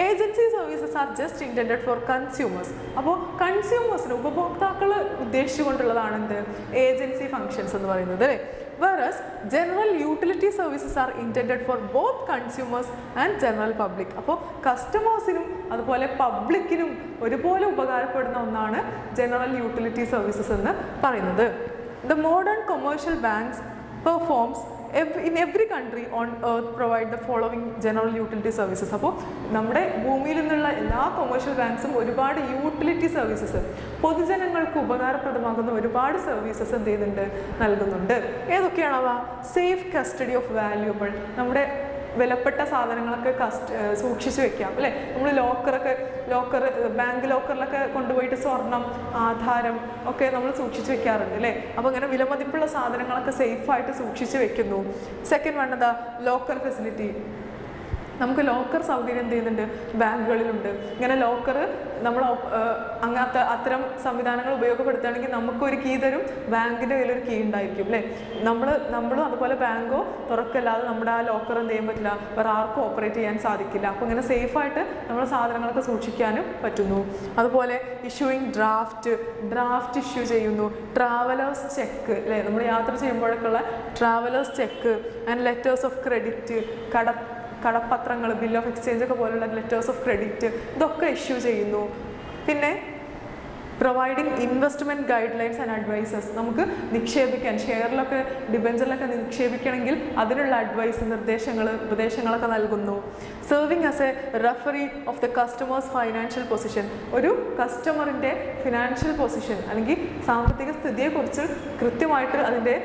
Agency services are just intended for consumers. അപ്പോൾ കൺസ്യൂമേഴ്സിന് ഉപഭോക്താക്കൾ ഉദ്ദേശിച്ചുകൊണ്ടുള്ളതാണ് എന്ത്, ഏജൻസി ഫങ്ഷൻസ് എന്ന് പറയുന്നത് അല്ലേ. Whereas general utility services are intended for both consumers and general public. അപ്പോൾ കസ്റ്റമേഴ്സിനും അതുപോലെ പബ്ലിക്കിനും ഒരുപോലെ ഉപകാരപ്പെടുന്ന ഒന്നാണ് ജനറൽ യൂട്ടിലിറ്റി സർവീസസ് എന്ന് പറയുന്നത്. The modern commercial banks performs in every country on earth provide the following general utility services. അപ്പോൾ നമ്മുടെ ഭൂമിയിൽ നിന്നുള്ള എല്ലാ കൊമേഴ്ഷ്യൽ ബാങ്ക്സും ഒരുപാട് യൂട്ടിലിറ്റി സർവീസസ്, പൊതുജനങ്ങൾക്ക് ഉപകാരപ്രദമാകുന്ന ഒരുപാട് സർവീസസ് എന്ത് ചെയ്യുന്നുണ്ട്, നൽകുന്നുണ്ട്. ഏതൊക്കെയാണവ? സേഫ് കസ്റ്റഡി ഓഫ് വാല്യൂബിൾ, നമ്മുടെ വിലപ്പെട്ട സാധനങ്ങളൊക്കെ സൂക്ഷിച്ച് വെക്കാം അല്ലേ. നമ്മൾ ബാങ്ക് ലോക്കറിലൊക്കെ കൊണ്ടുപോയിട്ട് സ്വർണം, ആധാരം ഒക്കെ നമ്മൾ സൂക്ഷിച്ച് വെക്കാറുണ്ട് അല്ലേ. അപ്പോൾ ഇങ്ങനെ വിലമതിപ്പുള്ള സാധനങ്ങളൊക്കെ സേഫായിട്ട് സൂക്ഷിച്ച് വെക്കുന്നു. സെക്കൻഡ് വൺ എന്താ, ലോക്കർ ഫെസിലിറ്റി. നമുക്ക് ലോക്കർ സൗകര്യം എന്ത് ചെയ്യുന്നുണ്ട്, ബാങ്കുകളിലുണ്ട്. ഇങ്ങനെ ലോക്കർ നമ്മൾ അത്തരം സംവിധാനങ്ങൾ ഉപയോഗപ്പെടുത്തുകയാണെങ്കിൽ നമുക്കൊരു കീ തരും, ബാങ്കിൻ്റെ കയ്യിലൊരു കീ ഉണ്ടായിരിക്കും അല്ലേ. നമ്മളും അതുപോലെ ബാങ്കോ തുറക്കല്ലാതെ നമ്മുടെ ആ ലോക്കർ എന്ത് ചെയ്യാൻ പറ്റില്ല, വേറെ ആർക്കും ഓപ്പറേറ്റ് ചെയ്യാൻ സാധിക്കില്ല. അപ്പോൾ ഇങ്ങനെ സേഫായിട്ട് നമ്മൾ സാധനങ്ങളൊക്കെ സൂക്ഷിക്കാനും പറ്റുന്നു. അതുപോലെ ഇഷ്യൂയിങ് ഡ്രാഫ്റ്റ് ഇഷ്യൂ ചെയ്യുന്നു. ട്രാവലേഴ്സ് ചെക്ക് അല്ലേ, നമ്മൾ യാത്ര ചെയ്യുമ്പോഴൊക്കെയുള്ള travellers cheque and letters of credit, കടപ്പത്രങ്ങൾ, ബിൽ ഓഫ് എക്സ്ചേഞ്ച് ഒക്കെ പോലുള്ള ലെറ്റേഴ്സ് ഓഫ് ക്രെഡിറ്റ് ഇതൊക്കെ ഇഷ്യൂ ചെയ്യുന്നു. പിന്നെ providing investment guidelines and advices, നമുക്ക് നിക്ഷേപിക്കാൻ ഷെയറിലൊക്കെ ഡിബെഞ്ചറിലൊക്കെ നിക്ഷേപിക്കണമെങ്കിൽ അതിനുള്ള അഡ്വൈസ്, ഉപദേശങ്ങളൊക്കെ നൽകുന്നു. Serving as a referee of the customers financial position, ഒരു കസ്റ്റമറിൻ്റെ ഫിനാൻഷ്യൽ പൊസിഷൻ അല്ലെങ്കിൽ സാമ്പത്തിക സ്ഥിതിയെക്കുറിച്ച് കൃത്യമായിട്ട് അതിൻ്റെ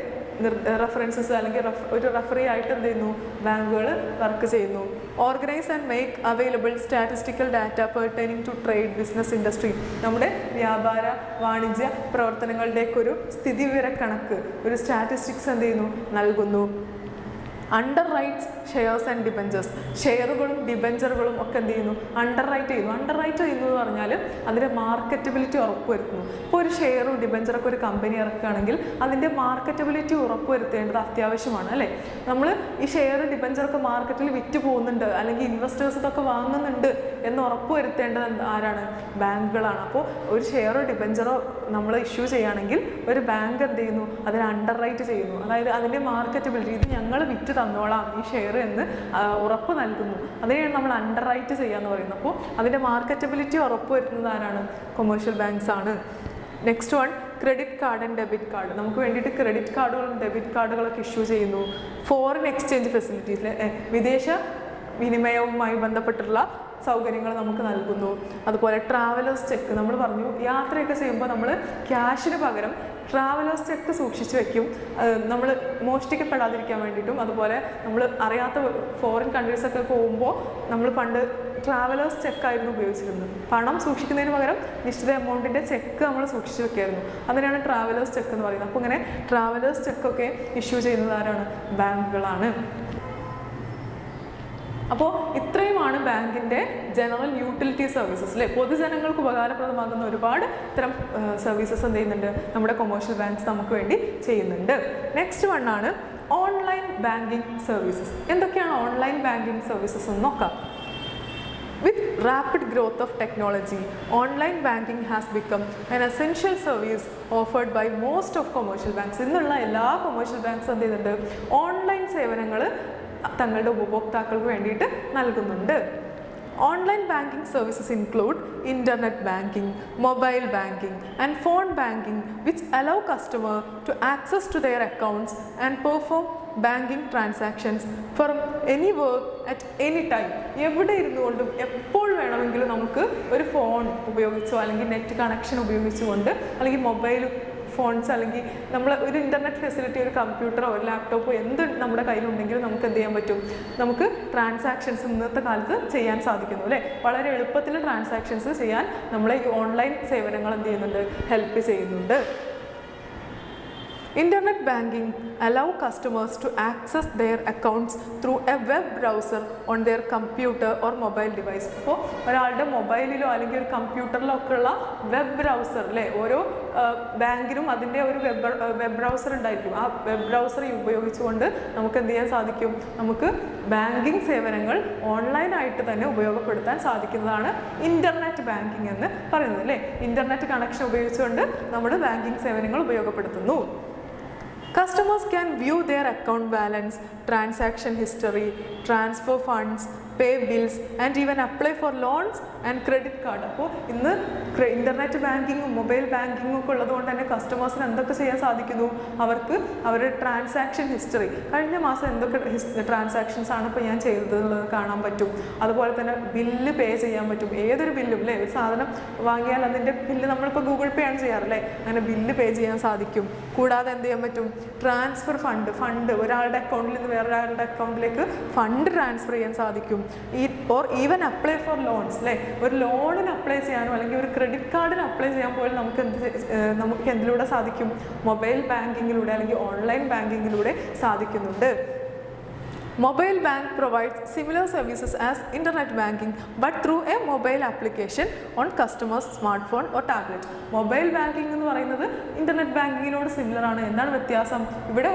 റെഫറൻസസ് അല്ലെങ്കിൽ ഒരു റെഫറി ആയിട്ട് എന്ത് ചെയ്യുന്നു, ബാങ്കുകൾ വർക്ക് ചെയ്യുന്നു. Organise and make available statistical data pertaining to trade business industry, നമ്മുടെ വ്യാപാര വാണിജ്യ പ്രവർത്തനങ്ങളുടെയൊക്കെ ഒരു സ്ഥിതിവിവരക്കണക്ക്, ഒരു സ്റ്റാറ്റിസ്റ്റിക്സ് എന്ത് ചെയ്യുന്നു, നൽകുന്നു. Underwrites shares and debentures, ഷെയറുകളും ഡിബെഞ്ചറുകളും ഒക്കെ എന്ത് ചെയ്യുന്നു, അണ്ടർ റൈറ്റ് ചെയ്യുന്നു എന്ന് പറഞ്ഞാൽ അതിൻ്റെ മാർക്കറ്റബിലിറ്റി ഉറപ്പുവരുത്തുന്നു. ഇപ്പോൾ ഒരു ഷെയറും ഡിബെഞ്ചറൊക്കെ ഒരു കമ്പനി ഇറക്കുകയാണെങ്കിൽ അതിൻ്റെ മാർക്കറ്റബിലിറ്റി ഉറപ്പുവരുത്തേണ്ടത് അത്യാവശ്യമാണ് അല്ലേ. നമ്മൾ ഈ ഷെയർ ഡിബെഞ്ചറൊക്കെ മാർക്കറ്റിൽ വിറ്റ് പോകുന്നുണ്ട് അല്ലെങ്കിൽ ഇൻവെസ്റ്റേഴ്സ് ഇതൊക്കെ വാങ്ങുന്നുണ്ട് എന്ന് ഉറപ്പുവരുത്തേണ്ടത് ആരാണ്, ബാങ്കുകളാണ്. അപ്പോൾ ഒരു ഷെയറോ ഡിബെഞ്ചറോ നമ്മൾ ഇഷ്യൂ ചെയ്യുകയാണെങ്കിൽ ഒരു ബാങ്ക് എന്ത് ചെയ്യുന്നു, അതിനെ അണ്ടർ റൈറ്റ് ചെയ്യുന്നു. അതായത് അതിൻ്റെ മാർക്കറ്റബിലിറ്റി, ഇത് ഞങ്ങൾ വിറ്റ് തന്നോളാം ഈ ഷെയർ എന്ന് ഉറപ്പ് നൽകുന്നു. അതിനെയാണ് നമ്മൾ അണ്ടർ റൈറ്റ് ചെയ്യാന്ന് പറയുന്നത്. അപ്പോൾ അതിൻ്റെ മാർക്കറ്റബിലിറ്റി ഉറപ്പ് വരുത്തുന്നത് ആരാണ്, കൊമേഴ്ഷ്യൽ ബാങ്ക്സ് ആണ്. Next one, credit card and debit card, നമുക്ക് വേണ്ടിയിട്ട് ക്രെഡിറ്റ് കാർഡുകളും ഡെബിറ്റ് കാർഡുകളൊക്കെ ഇഷ്യൂ ചെയ്യുന്നു. ഫോറിൻ എക്സ്ചേഞ്ച് ഫെസിലിറ്റീസ്, വിദേശ വിനിമയവുമായി ബന്ധപ്പെട്ടുള്ള സൗകര്യങ്ങൾ നമുക്ക് നൽകുന്നു. അതുപോലെ ട്രാവലേഴ്സ് ചെക്ക്, നമ്മൾ പറഞ്ഞു യാത്രയൊക്കെ ചെയ്യുമ്പോൾ നമ്മൾ ക്യാഷിന് പകരം ട്രാവലേഴ്സ് ചെക്ക് സൂക്ഷിച്ച് വെക്കും, നമ്മൾ മോഷ്ടിക്കപ്പെടാതിരിക്കാൻ വേണ്ടിയിട്ടും. അതുപോലെ നമ്മൾ അറിയാത്ത ഫോറിൻ കൺട്രീസൊക്കെ പോകുമ്പോൾ നമ്മൾ പണ്ട് ട്രാവലേഴ്സ് ചെക്കായിരുന്നു ഉപയോഗിച്ചിരുന്നത്. പണം സൂക്ഷിക്കുന്നതിന് പകരം നിശ്ചിത എമൗണ്ടിൻ്റെ ചെക്ക് നമ്മൾ സൂക്ഷിച്ച് വെക്കായിരുന്നു. അതിനാണ് ട്രാവലേഴ്സ് ചെക്ക് എന്ന് പറയുന്നത്. അപ്പോൾ ഇങ്ങനെ ട്രാവലേഴ്സ് ചെക്കൊക്കെ ഇഷ്യൂ ചെയ്യുന്നത് ആരാണ്, ബാങ്കുകളാണ്. അപ്പോൾ ഇത്രയുമാണ് ബാങ്കിൻ്റെ ജനറൽ യൂട്ടിലിറ്റി സർവീസസ് അല്ലേ. പൊതുജനങ്ങൾക്ക് ഉപകാരപ്രദമാകുന്ന ഒരുപാട് ഇത്തരം സർവീസസ് എന്ത് ചെയ്യുന്നുണ്ട്, നമ്മുടെ കൊമേഴ്ഷ്യൽ ബാങ്ക്സ് നമുക്ക് വേണ്ടി ചെയ്യുന്നുണ്ട്. നെക്സ്റ്റ് വണ്ണാണ് ഓൺലൈൻ ബാങ്കിങ് സർവീസസ്. എന്തൊക്കെയാണ് ഓൺലൈൻ ബാങ്കിങ് സർവീസസ് എന്ന് നോക്കാം. With rapid growth of technology, online banking has become an essential service offered by most of commercial banks. ഇന്നുള്ള എല്ലാ കൊമേഴ്ഷ്യൽ ബാങ്ക്സ് എന്ത് ചെയ്യുന്നുണ്ട്? ഓൺലൈൻ സേവനങ്ങൾ തങ്ങളുടെ ഉപഭോക്താക്കൾക്ക് വേണ്ടിയിട്ട് നൽകുന്നുണ്ട്. Online banking services include internet banking, mobile banking and phone banking, which allow customer to access to their accounts and perform banking transactions from anywhere at any time. എവിടെ ഇരുന്നുകൊണ്ടും എപ്പോൾ വേണമെങ്കിലും നമുക്ക് ഒരു ഫോൺ ഉപയോഗിച്ചോ അല്ലെങ്കിൽ നെറ്റ് കണക്ഷൻ ഉപയോഗിച്ചുകൊണ്ട് അല്ലെങ്കിൽ മൊബൈൽ ഫോൺസ് അല്ലെങ്കിൽ നമ്മൾ ഒരു ഇൻ്റർനെറ്റ് ഫെസിലിറ്റി, ഒരു കമ്പ്യൂട്ടറോ ഒരു ലാപ്ടോപ്പോ എന്ത് നമ്മുടെ കയ്യിലുണ്ടെങ്കിലും നമുക്ക് എന്ത് ചെയ്യാൻ പറ്റും? നമുക്ക് ട്രാൻസാക്ഷൻസ് ഇന്നത്തെ കാലത്ത് ചെയ്യാൻ സാധിക്കുന്നു അല്ലേ? വളരെ എളുപ്പത്തിൽ ട്രാൻസാക്ഷൻസ് ചെയ്യാൻ നമ്മളെ ഈ ഓൺലൈൻ സേവനങ്ങൾ എന്ത് ചെയ്യുന്നുണ്ട്? ഹെൽപ്പ് ചെയ്യുന്നുണ്ട്. Internet banking allow customers to access their accounts through a web browser on their computer or mobile device. അപ്പോൾ ഒരാളുടെ മൊബൈലിലോ അല്ലെങ്കിൽ ഒരു കമ്പ്യൂട്ടറിലോ ഒക്കെ ഉള്ള വെബ് ബ്രൗസർ അല്ലേ, ഓരോ ബാങ്കിനും അതിൻ്റെ ഒരു വെബ് ബ്രൗസർ ഉണ്ടായിരിക്കും. ആ വെബ് ബ്രൗസർ ഉപയോഗിച്ചുകൊണ്ട് നമുക്ക് എന്ത് ചെയ്യാൻ സാധിക്കും? നമുക്ക് ബാങ്കിങ് സേവനങ്ങൾ ഓൺലൈനായിട്ട് തന്നെ ഉപയോഗപ്പെടുത്താൻ സാധിക്കുന്നതാണ് ഇൻ്റർനെറ്റ് ബാങ്കിങ് എന്ന് പറയുന്നത് അല്ലേ? ഇൻ്റർനെറ്റ് കണക്ഷൻ ഉപയോഗിച്ചുകൊണ്ട് നമ്മൾ ബാങ്കിങ് സേവനങ്ങൾ ഉപയോഗപ്പെടുത്തുന്നു. Customers can view their account balance, transaction history, transfer funds, pay bills and even apply for loans and credit card. അപ്പോൾ ഇന്ന് ഇൻ്റർനെറ്റ് ബാങ്കിങ്ങും മൊബൈൽ ബാങ്കിങ്ങും ഒക്കെ ഉള്ളതുകൊണ്ട് തന്നെ കസ്റ്റമേഴ്സിന് എന്തൊക്കെ ചെയ്യാൻ സാധിക്കുന്നു? അവർക്ക് അവരുടെ ട്രാൻസാക്ഷൻ ഹിസ്റ്ററി, കഴിഞ്ഞ മാസം എന്തൊക്കെ ട്രാൻസാക്ഷൻസ് ആണ് ഇപ്പോൾ ഞാൻ ചെയ്തതെന്നുള്ളത് കാണാൻ പറ്റും. അതുപോലെ തന്നെ ബില്ല് പേ ചെയ്യാൻ പറ്റും. ഏതൊരു ബില്ലും അല്ലേ, ഒരു സാധനം വാങ്ങിയാൽ അതിൻ്റെ ബില്ല് നമ്മളിപ്പോൾ ഗൂഗിൾ പേ ആണ് ചെയ്യാറല്ലേ, അങ്ങനെ ബില്ല് പേ ചെയ്യാൻ സാധിക്കും. കൂടാതെ എന്ത് ചെയ്യാൻ പറ്റും? ട്രാൻസ്ഫർ ഫണ്ട് ഒരാളുടെ അക്കൗണ്ടിൽ നിന്ന് വേറൊരാളുടെ അക്കൗണ്ടിലേക്ക് ഫണ്ട് ട്രാൻസ്ഫർ ചെയ്യാൻ സാധിക്കും. Or even apply for loans അല്ലേ, ഒരു ലോണിന് അപ്ലൈ ചെയ്യാനോ അല്ലെങ്കിൽ ഒരു ക്രെഡിറ്റ് കാർഡിന് അപ്ലൈ ചെയ്യാൻ പോലും നമുക്ക് എന്തിലൂടെ സാധിക്കും? മൊബൈൽ ബാങ്കിങ്ങിലൂടെ അല്ലെങ്കിൽ ഓൺലൈൻ ബാങ്കിങ്ങിലൂടെ സാധിക്കുന്നുണ്ട്. Mobile bank provides similar services as internet banking but through a mobile application on customers' smartphone or tablet. Mobile banking എന്ന് പറയുന്നത് ഇൻ്റർനെറ്റ് ബാങ്കിങ്ങിനോട് സിമിലർ ആണ്. എന്താണ് വ്യത്യാസം? ഇവിടെ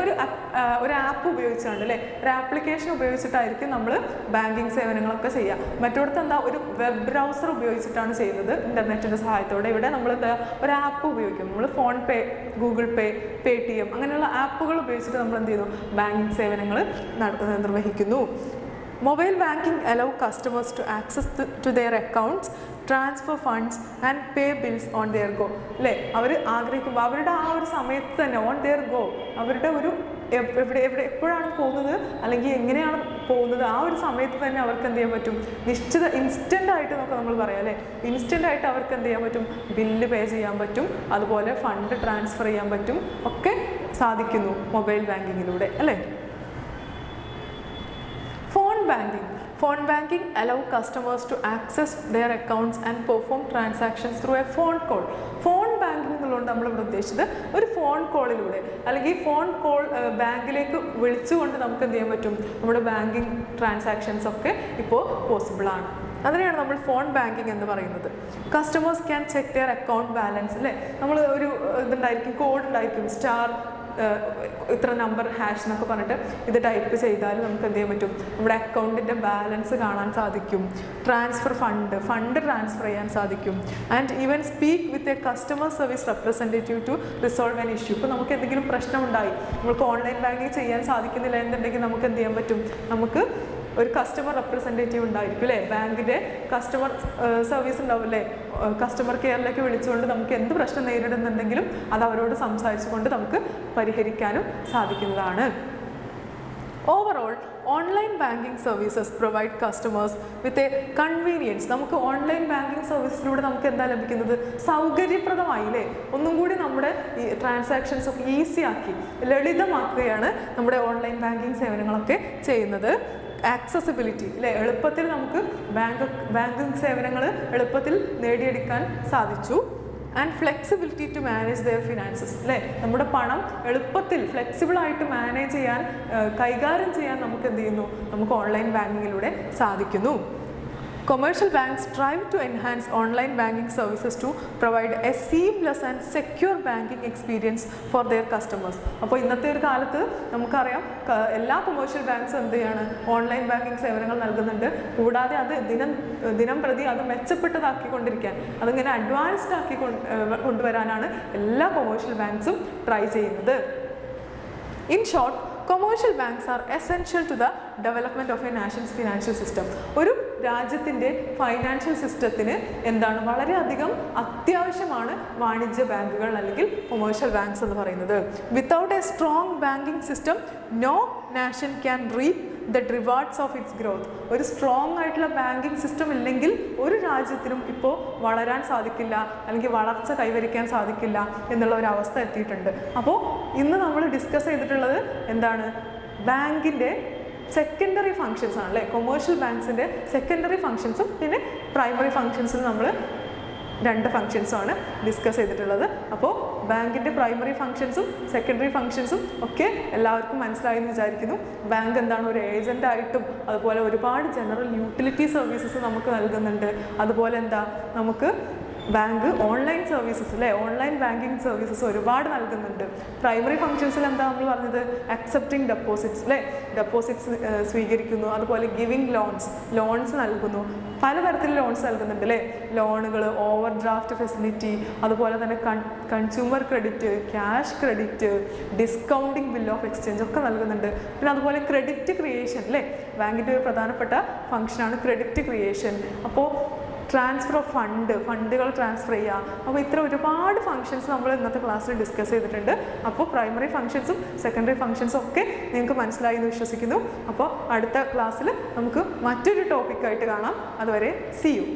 ഒരു ആപ്പ് ഉപയോഗിച്ചാണ് അല്ലേ, ഒരു ആപ്ലിക്കേഷൻ ഉപയോഗിച്ചിട്ടായിരിക്കും നമ്മൾ ബാങ്കിങ് സേവനങ്ങളൊക്കെ ചെയ്യുക. മറ്റോടത്ത് എന്താ, ഒരു വെബ് ബ്രൗസർ ഉപയോഗിച്ചിട്ടാണ് ചെയ്യുന്നത് ഇൻ്റർനെറ്റിൻ്റെ സഹായത്തോടെ. ഇവിടെ നമ്മൾ എന്താ, ഒരു ആപ്പ് ഉപയോഗിക്കും. നമ്മൾ ഫോൺ പേ, ഗൂഗിൾ പേ, പേടിഎം അങ്ങനെയുള്ള ആപ്പുകൾ ഉപയോഗിച്ചിട്ട് നമ്മൾ എന്ത് ചെയ്യുന്നു? ബാങ്കിങ് സേവനങ്ങൾ നിർവഹിക്കുന്നു. Mobile banking allow customers to access to their accounts, transfer funds and pay bills on their go. അല്ലേ, അവർ ആഗ്രഹിക്കുമ്പോൾ അവരുടെ ആ ഒരു സമയത്ത് തന്നെ ഓൺ their go, അവരുടെ ഒരു എപ്പോഴാണ് പോകുന്നത് അല്ലെങ്കിൽ എങ്ങനെയാണ് പോകുന്നത് ആ ഒരു സമയത്ത് തന്നെ അവർക്ക് എന്ത് ചെയ്യാൻ പറ്റും? നിശ്ചിത ഇൻസ്റ്റൻ്റ് ആയിട്ട് നമ്മൾ പറയാം അല്ലേ, ഇൻസ്റ്റൻ്റ് ആയിട്ട് അവർക്ക് എന്ത് ചെയ്യാൻ പറ്റും? ബില്ല് പേ ചെയ്യാൻ പറ്റും, അതുപോലെ ഫണ്ട് ട്രാൻസ്ഫർ ചെയ്യാൻ പറ്റും, ഒക്കെ സാധിക്കുന്നു മൊബൈൽ ബാങ്കിങ്ങിലൂടെ അല്ലേ. Phone banking allow customers to access their accounts and perform transactions through a phone call. Phone banking എന്നുള്ളതുകൊണ്ട് നമ്മളിവിടെ ഉദ്ദേശിച്ചത് ഒരു ഫോൺ കോളിലൂടെ അല്ലെങ്കിൽ ഫോൺ കോൾ ബാങ്കിലേക്ക് വിളിച്ചുകൊണ്ട് നമുക്ക് എന്ത് ചെയ്യാൻ പറ്റും? നമ്മുടെ ബാങ്കിങ് ട്രാൻസാക്ഷൻസ് ഒക്കെ ഇപ്പോൾ പോസിബിൾ ആണ്. അതിനെയാണ് നമ്മൾ ഫോൺ ബാങ്കിങ് എന്ന് പറയുന്നത്. Customers can check their account balance അല്ലേ, നമ്മൾ ഒരു ഇതുണ്ടായിരിക്കും, കോഡ് ഉണ്ടായിരിക്കും, സ്റ്റാർ ഇത്ര നമ്പർ ഹാഷ് എന്നൊക്കെ പറഞ്ഞിട്ട് ഇത് ടൈപ്പ് ചെയ്താൽ നമുക്ക് എന്ത് ചെയ്യാൻ പറ്റും? നമ്മുടെ അക്കൗണ്ടിൻ്റെ ബാലൻസ് കാണാൻ സാധിക്കും. ട്രാൻസ്ഫർ ഫണ്ട് ട്രാൻസ്ഫർ ചെയ്യാൻ സാധിക്കും. And even speak with a customer service representative to resolve an issue. ഇപ്പോൾ നമുക്ക് എന്തെങ്കിലും പ്രശ്നമുണ്ടായി, നമുക്ക് ഓൺലൈൻ ബാങ്കിങ് ചെയ്യാൻ സാധിക്കുന്നില്ല എന്നുണ്ടെങ്കിൽ നമുക്ക് എന്ത് ചെയ്യാൻ പറ്റും? നമുക്ക് ഒരു കസ്റ്റമർ റെപ്രസെൻറ്റേറ്റീവ് ഉണ്ടായിരിക്കും അല്ലേ, ബാങ്കിൻ്റെ കസ്റ്റമർ സർവീസ് ഉണ്ടാവും അല്ലേ, കസ്റ്റമർ കെയറിലേക്ക് വിളിച്ചുകൊണ്ട് നമുക്ക് എന്ത് പ്രശ്നം നേരിടുന്നുണ്ടെങ്കിലും അത് അവരോട് സംസാരിച്ചുകൊണ്ട് നമുക്ക് പരിഹരിക്കാനും സാധിക്കുന്നതാണ്. Overall online banking services provide customers with a convenience. നമുക്ക് ഓൺലൈൻ ബാങ്കിങ് സർവീസിലൂടെ നമുക്ക് എന്താ ലഭിക്കുന്നത്? സൗകര്യപ്രദമായി അല്ലേ, ഒന്നും കൂടി നമ്മുടെ ഈ ട്രാൻസാക്ഷൻസ് ഒക്കെ ഈസി ആക്കി ലളിതമാക്കുകയാണ് നമ്മുടെ ഓൺലൈൻ ബാങ്കിങ് സേവനങ്ങളൊക്കെ ചെയ്യുന്നത്. ആക്സസിബിലിറ്റി അല്ലേ, എളുപ്പത്തിൽ നമുക്ക് ബാങ്കിങ് സേവനങ്ങൾ എളുപ്പത്തിൽ നേടിയെടുക്കാൻ സാധിച്ചു. And flexibility to manage their finances അല്ലേ, നമ്മുടെ പണം എളുപ്പത്തിൽ ഫ്ലെക്സിബിളായിട്ട് മാനേജ് ചെയ്യാൻ, കൈകാര്യം ചെയ്യാൻ നമുക്ക് എന്ത് ചെയ്യുന്നു? നമുക്ക് ഓൺലൈൻ ബാങ്കിങ്ങിലൂടെ സാധിക്കുന്നു. Commercial banks strive to enhance online banking services to provide a seamless and secure banking experience for their customers. അപ്പോൾ ഇന്നത്തെ ഒരു കാലത്ത് നമുക്കറിയാം എല്ലാ കൊമേഴ്ഷ്യൽ ബാങ്ക്സും എന്ത് ചെയ്യാണ് ഓൺലൈൻ ബാങ്കിങ് സേവനങ്ങൾ നൽകുന്നുണ്ട്. കൂടാതെ അത് ദിനം പ്രതി അത് മെച്ചപ്പെട്ടതാക്കിക്കൊണ്ടിരിക്കാൻ അതിങ്ങനെ അഡ്വാൻസ്ഡ് ആക്കി കൊണ്ടുവരാനാണ് എല്ലാ കൊമേഴ്ഷ്യൽ ബാങ്ക്സും ട്രൈ ചെയ്യുന്നത്. In short, commercial banks are essential to the development of a nation's financial system. ഒരു രാജ്യത്തിൻ്റെ ഫൈനാൻഷ്യൽ സിസ്റ്റത്തിന് എന്താണ് വളരെയധികം അത്യാവശ്യമാണ് വാണിജ്യ ബാങ്കുകൾ അല്ലെങ്കിൽ കൊമേഴ്ഷ്യൽ ബാങ്ക്സ് എന്ന് പറയുന്നത്. Without a strong banking system no nation can reap the rewards of its growth. ഒരു സ്ട്രോങ് ആയിട്ടുള്ള ബാങ്കിങ് സിസ്റ്റം ഇല്ലെങ്കിൽ ഒരു രാജ്യത്തിനും ഇപ്പോൾ വളരാൻ സാധിക്കില്ല അല്ലെങ്കിൽ വളർച്ച കൈവരിക്കാൻ സാധിക്കില്ല എന്നുള്ള ഒരു അവസ്ഥ എത്തിയിട്ടുണ്ട്. അപ്പോൾ ഇന്ന് നമ്മൾ ഡിസ്കസ് ചെയ്തിട്ടുള്ളത് എന്താണ്, ബാങ്കിൻ്റെ സെക്കൻഡറി ഫങ്ഷൻസ് ആണ് അല്ലേ. കൊമേഴ്ഷ്യൽ ബാങ്ക്സിൻ്റെ സെക്കൻഡറി ഫങ്ഷൻസും പിന്നെ പ്രൈമറി ഫങ്ഷൻസും നമ്മൾ 2 ഫങ്ഷൻസുമാണ് ഡിസ്കസ് ചെയ്തിട്ടുള്ളത്. അപ്പോൾ ബാങ്കിൻ്റെ പ്രൈമറി ഫങ്ഷൻസും സെക്കൻഡറി ഫങ്ഷൻസും ഒക്കെ എല്ലാവർക്കും മനസ്സിലായി എന്ന് വിചാരിക്കുന്നു. ബാങ്ക് എന്താണ്, ഒരു ഏജൻ്റായിട്ടും അതുപോലെ ഒരുപാട് ജനറൽ യൂട്ടിലിറ്റി സർവീസസ് നമുക്ക് നൽകുന്നുണ്ട്. അതുപോലെ എന്താ, നമുക്ക് ബാങ്ക് ഓൺലൈൻ സർവീസസ് അല്ലേ, ഓൺലൈൻ ബാങ്കിങ് സർവീസസ് ഒരുപാട് നൽകുന്നുണ്ട്. പ്രൈമറി ഫങ്ഷൻസിൽ എന്താ നമ്മൾ പറഞ്ഞത്, അക്സെപ്റ്റിംഗ് ഡെപ്പോസിറ്റ്സ് അല്ലേ, ഡെപ്പോസിറ്റ്സ് സ്വീകരിക്കുന്നു. അതുപോലെ ഗിവിങ് ലോൺസ് നൽകുന്നു. പലതരത്തിൽ ലോൺസ് നൽകുന്നുണ്ട് അല്ലേ. ലോണുകൾ, ഓവർ ഡ്രാഫ്റ്റ് ഫെസിലിറ്റി, അതുപോലെ തന്നെ consumer credit, cash credit, discounting bill of exchange ഒക്കെ നൽകുന്നുണ്ട്. പിന്നെ അതുപോലെ ക്രെഡിറ്റ് ക്രിയേഷൻ അല്ലേ, ബാങ്കിൻ്റെ ഒരു പ്രധാനപ്പെട്ട ഫങ്ഷനാണ് ക്രെഡിറ്റ് ക്രിയേഷൻ. അപ്പോൾ ട്രാൻസ്ഫർ ഓഫ് ഫണ്ടുകൾ ട്രാൻസ്ഫർ ചെയ്യുക. അപ്പോൾ ഇത്ര ഒരുപാട് ഫങ്ഷൻസ് നമ്മൾ ഇന്നത്തെ ക്ലാസ്സിൽ ഡിസ്കസ് ചെയ്തിട്ടുണ്ട്. അപ്പോൾ പ്രൈമറി ഫങ്ഷൻസും സെക്കൻഡറി ഫങ്ഷൻസും ഒക്കെ നിങ്ങൾക്ക് മനസ്സിലായി എന്ന് വിശ്വസിക്കുന്നു. അപ്പോൾ അടുത്ത ക്ലാസ്സിൽ നമുക്ക് മറ്റൊരു ടോപ്പിക്കായിട്ട് കാണാം. അതുവരെ see you.